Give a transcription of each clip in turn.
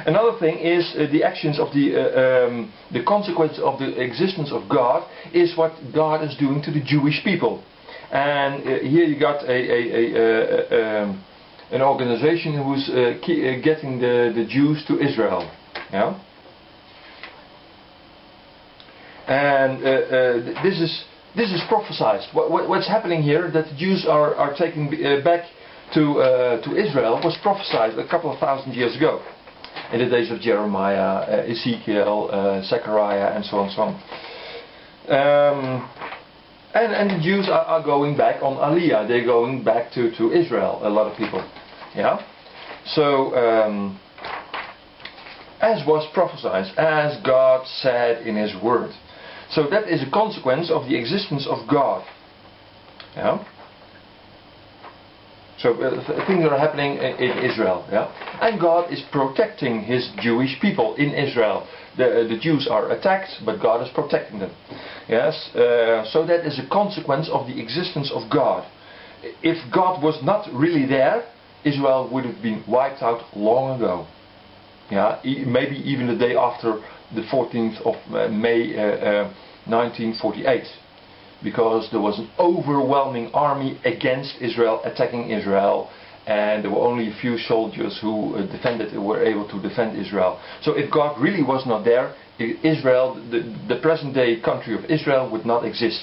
Another thing is the actions of the consequence of the existence of God is what God is doing to the Jewish people. And here you got an organization who's getting the Jews to Israel. Yeah. And this is prophesied. What's happening here, that the Jews are taken back to Israel, was prophesied a couple of thousand years ago, in the days of Jeremiah, Ezekiel, Zechariah, and so on and so on. And the Jews are going back on Aliyah. They're going back to Israel. A lot of people, yeah. So as was prophesied, as God said in His Word. So that is a consequence of the existence of God. Yeah. So things are happening in Israel. Yeah. And God is protecting His Jewish people in Israel. The Jews are attacked, but God is protecting them. Yes. So that is a consequence of the existence of God. If God was not really there, Israel would have been wiped out long ago. Yeah. Maybe even the day after the 14th of May 1948, because there was an overwhelming army against Israel, attacking Israel, and there were only a few soldiers who were able to defend Israel. So if God really was not there, Israel, the present day country of Israel, would not exist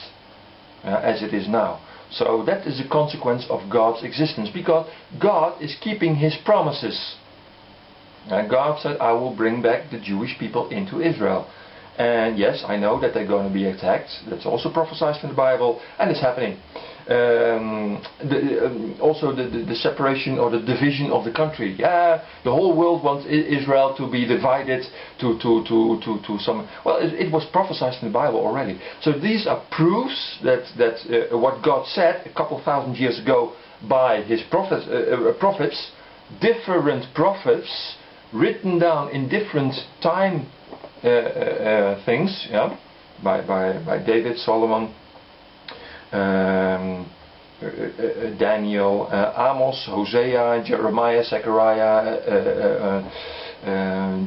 as it is now. So that is a consequence of God's existence, because God is keeping His promises. And God said, I will bring back the Jewish people into Israel. And yes, I know that they're going to be attacked. That's also prophesied in the Bible, and it's happening. Also the separation or the division of the country. Yeah, the whole world wants Israel to be divided to some. Well, it was prophesied in the Bible already. So these are proofs that what God said a couple thousand years ago by His prophets, different prophets, written down in different time things, yeah, by David, Solomon, Daniel, Amos, Hosea, Jeremiah, Zechariah,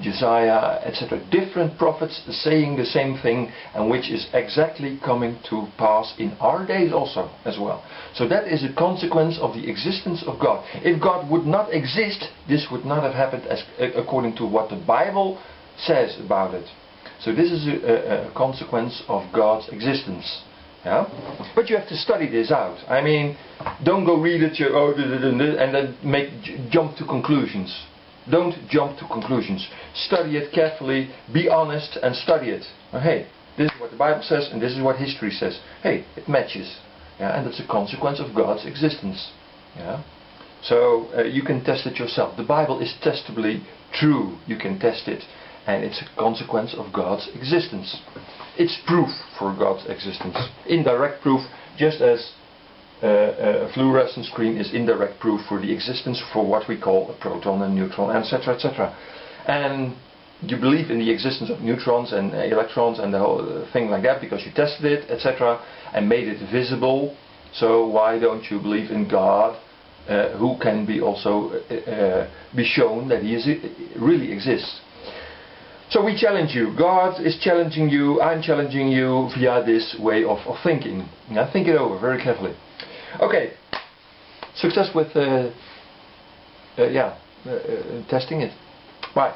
Josiah, etc. Different prophets saying the same thing, and which is exactly coming to pass in our days also as well. So that is a consequence of the existence of God. If God would not exist, this would not have happened as according to what the Bible says about it. So this is a consequence of God's existence. Yeah? But you have to study this out. I mean, don't go read it and then jump to conclusions. Don't jump to conclusions. Study it carefully, be honest, and study it. Hey, this is what the Bible says and this is what history says. Hey, it matches. Yeah? And that's a consequence of God's existence. Yeah? So you can test it yourself. The Bible is testably true. You can test it. And it's a consequence of God's existence. It's proof for God's existence. Indirect proof, just as a fluorescent screen is indirect proof for the existence for what we call a proton and neutron, etc., etc. And you believe in the existence of neutrons and electrons and the whole thing like that because you tested it, etc., and made it visible. So why don't you believe in God, who can be also be shown that He really exists? So we challenge you. God is challenging you. I'm challenging you via this way of thinking. Now think it over very carefully. Okay. Success with testing it. Bye.